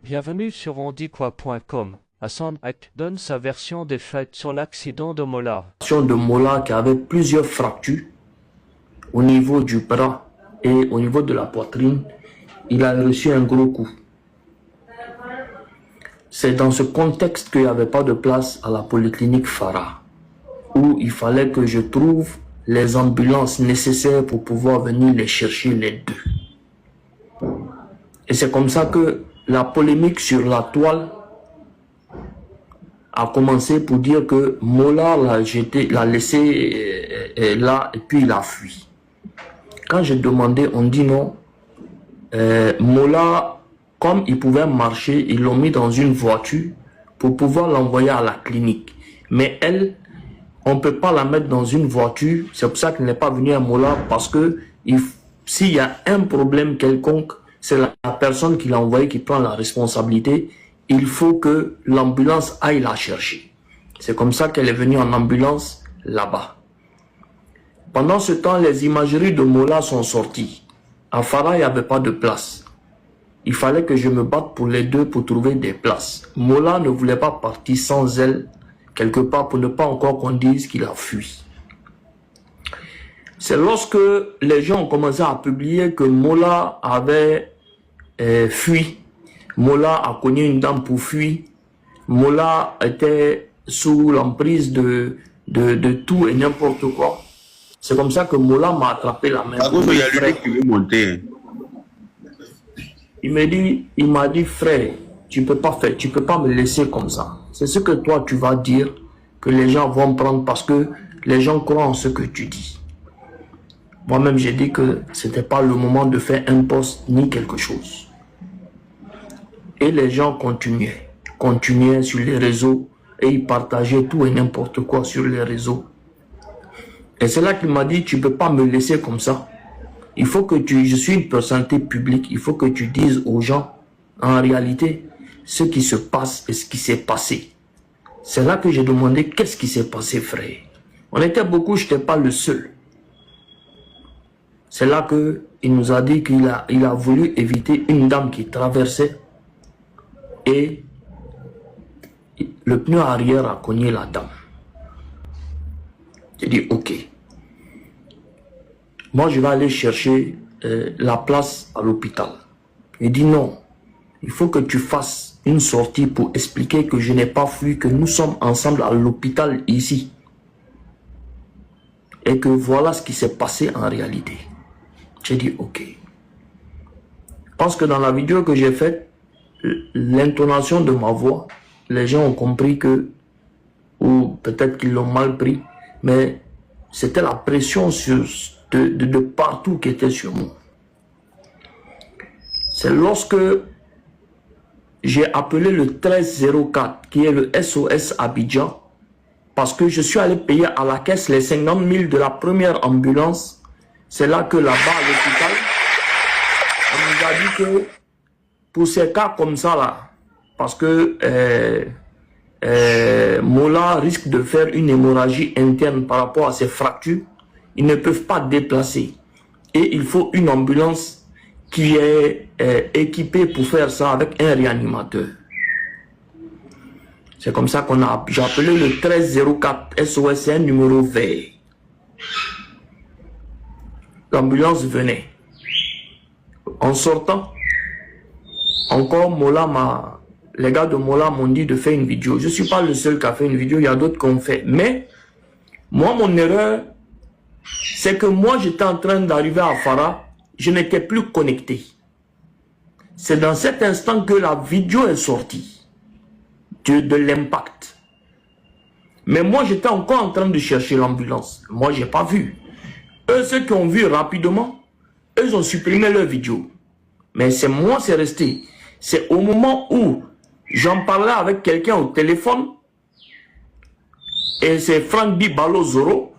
Bienvenue sur onditquoi.com. Hassan Ak donne sa version des faits sur l'accident de Mola. De Mola qui avait plusieurs fractures au niveau du bras et au niveau de la poitrine. Il a reçu un gros coup. C'est dans ce contexte qu'il n'y avait pas de place à la polyclinique Farah, où il fallait que je trouve les ambulances nécessaires pour pouvoir venir les chercher les deux. Et c'est comme ça que la polémique sur la toile a commencé pour dire que Mola l'a laissé là et puis il a fui. Quand j'ai demandé, on dit non. Mola, comme il pouvait marcher, ils l'ont mis dans une voiture pour pouvoir l'envoyer à la clinique. Mais elle, on ne peut pas la mettre dans une voiture. C'est pour ça qu'elle n'est pas venue à Mola, parce que s'il y a un problème quelconque, c'est la personne qui l'a envoyé qui prend la responsabilité. Il faut que l'ambulance aille la chercher. C'est comme ça qu'elle est venue en ambulance là-bas. Pendant ce temps, les imageries de Mola sont sorties. À Farah, il n'y avait pas de place. Il fallait que je me batte pour les deux pour trouver des places. Mola ne voulait pas partir sans elle, quelque part, pour ne pas encore qu'on dise qu'il a fui. C'est lorsque les gens ont commencé à publier que Mola avait fui. Mola a connu une dame pour fuir. Mola était sous l'emprise de tout et n'importe quoi. C'est comme ça que Mola m'a attrapé la main. Il y a lui qui veut monter. Il m'a dit, frère, tu peux pas faire, tu peux pas me laisser comme ça. C'est ce que toi tu vas dire que les gens vont prendre parce que les gens croient en ce que tu dis. Moi-même, j'ai dit que c'était pas le moment de faire un post ni quelque chose. Et les gens continuaient sur les réseaux et ils partageaient tout et n'importe quoi sur les réseaux. Et c'est là qu'il m'a dit, tu peux pas me laisser comme ça. Il faut que je suis une personnalité publique, il faut que tu dises aux gens, en réalité, ce qui se passe et ce qui s'est passé. C'est là que j'ai demandé, qu'est-ce qui s'est passé, frère? On était beaucoup, je n'étais pas le seul. C'est là qu'il nous a dit qu'il a voulu éviter une dame qui traversait et le pneu arrière a cogné la dame. J'ai dit, ok. Moi, je vais aller chercher la place à l'hôpital. Il dit non, il faut que tu fasses une sortie pour expliquer que je n'ai pas fui, que nous sommes ensemble à l'hôpital ici. Et que voilà ce qui s'est passé en réalité. J'ai dit ok. Je pense que dans la vidéo que j'ai faite, l'intonation de ma voix, les gens ont compris que, ou peut-être qu'ils l'ont mal pris, mais c'était la pression de partout qui était sur moi. C'est lorsque j'ai appelé le 1304, qui est le SOS Abidjan, parce que je suis allé payer à la caisse les 50 000 de la première ambulance. C'est là que là-bas à l'hôpital, on nous a dit que pour ces cas comme ça là, parce que Mola risque de faire une hémorragie interne par rapport à ses fractures, ils ne peuvent pas déplacer. Et il faut une ambulance qui est équipée pour faire ça avec un réanimateur. C'est comme ça j'ai appelé le 1304 SOS, c'est un numéro vert. L'ambulance venait. En sortant, encore les gars de Mola m'ont dit de faire une vidéo. Je ne suis pas le seul qui a fait une vidéo, il y a d'autres qui ont fait. Mais, moi, mon erreur, c'est que moi, j'étais en train d'arriver à Farah, je n'étais plus connecté. C'est dans cet instant que la vidéo est sortie de l'impact. Mais moi, j'étais encore en train de chercher l'ambulance. Moi, je n'ai pas vu. Eux, ceux qui ont vu rapidement, eux ont supprimé leur vidéo. Mais c'est moi, c'est resté. C'est au moment où j'en parlais avec quelqu'un au téléphone, et c'est Franck Balo Zoro.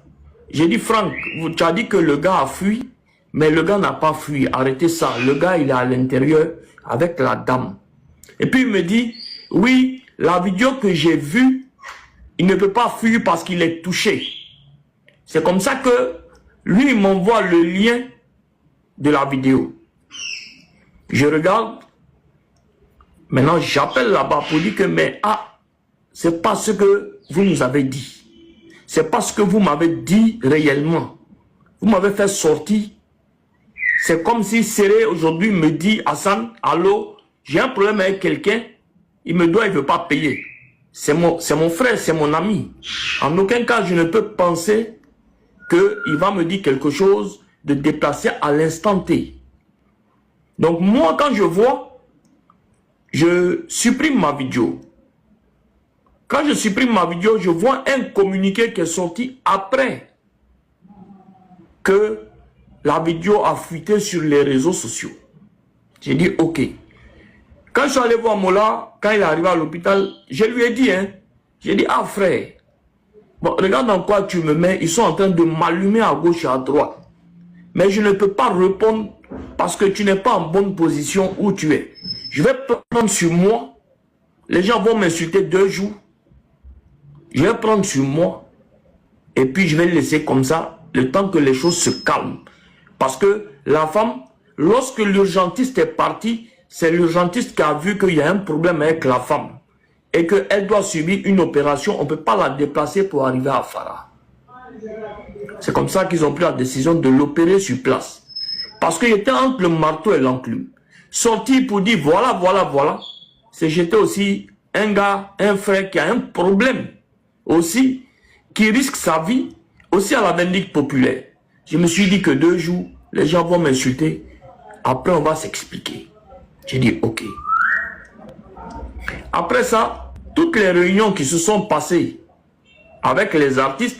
J'ai dit, Franck, tu as dit que le gars a fui, mais le gars n'a pas fui. Arrêtez ça. Le gars, il est à l'intérieur avec la dame. Et puis, il me dit, oui, la vidéo que j'ai vue, il ne peut pas fuir parce qu'il est touché. C'est comme ça que lui, il m'envoie le lien de la vidéo. Je regarde. Maintenant, j'appelle là-bas pour dire que, mais c'est pas ce que vous nous avez dit. C'est pas ce que vous m'avez dit réellement. Vous m'avez fait sortir. C'est comme si Séré aujourd'hui me dit, Hassan, allô, j'ai un problème avec quelqu'un, il me doit, il ne veut pas payer. C'est mon frère, c'est mon ami. En aucun cas, je ne peux penser qu'il va me dire quelque chose de déplacé à l'instant T. Donc moi, quand je vois, je supprime ma vidéo. Quand je supprime ma vidéo, je vois un communiqué qui est sorti après que la vidéo a fuité sur les réseaux sociaux. J'ai dit ok. Quand je suis allé voir Mola, quand il est arrivé à l'hôpital, je lui ai dit, j'ai dit, ah frère, bon, regarde dans quoi tu me mets, ils sont en train de m'allumer à gauche et à droite. Mais je ne peux pas répondre parce que tu n'es pas en bonne position où tu es. Je vais prendre sur moi, les gens vont m'insulter 2 jours, je vais prendre sur moi et puis je vais laisser comme ça le temps que les choses se calment. Parce que la femme, lorsque l'urgentiste est parti, c'est l'urgentiste qui a vu qu'il y a un problème avec la femme et qu'elle doit subir une opération. On ne peut pas la déplacer pour arriver à Farah. C'est comme ça qu'ils ont pris la décision de l'opérer sur place. Parce qu'il était entre le marteau et l'enclume. Sorti pour dire voilà, voilà, voilà. C'est j'étais aussi un gars, un frère qui a un problème aussi, qui risque sa vie aussi à la vindicte populaire. Je me suis dit que 2 jours, les gens vont m'insulter. Après, on va s'expliquer. J'ai dit ok. Après ça, toutes les réunions qui se sont passées avec les artistes,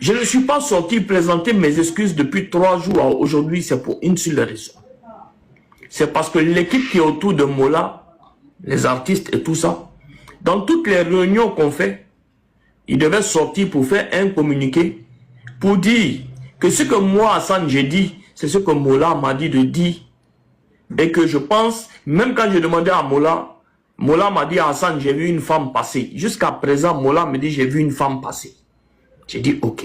je ne suis pas sorti présenter mes excuses depuis 3 jours à aujourd'hui. C'est pour une seule raison. C'est parce que l'équipe qui est autour de Mola, les artistes et tout ça, dans toutes les réunions qu'on fait, ils devaient sortir pour faire un communiqué pour dire que ce que moi, Hassan, j'ai dit, c'est ce que Mola m'a dit de dire. Et que je pense, même quand je demandais à Mola, Mola m'a dit, Hassan, j'ai vu une femme passer. Jusqu'à présent, Mola me dit, j'ai vu une femme passer. J'ai dit, ok.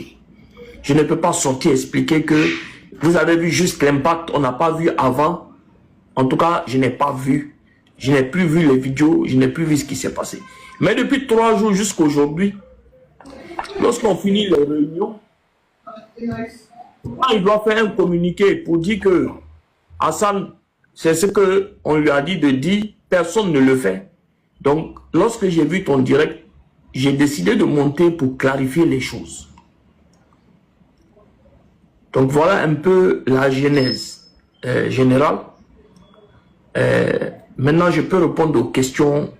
Je ne peux pas sortir expliquer que vous avez vu juste l'impact, on n'a pas vu avant. En tout cas, je n'ai pas vu. Je n'ai plus vu les vidéos, je n'ai plus vu ce qui s'est passé. Mais depuis 3 jours jusqu'à aujourd'hui, lorsqu'on finit les réunions, il doit faire un communiqué pour dire que Hassan, c'est ce qu'on lui a dit de dire, personne ne le fait. Donc, lorsque j'ai vu ton direct, j'ai décidé de monter pour clarifier les choses. Donc, voilà un peu la genèse générale. Maintenant, je peux répondre aux questions.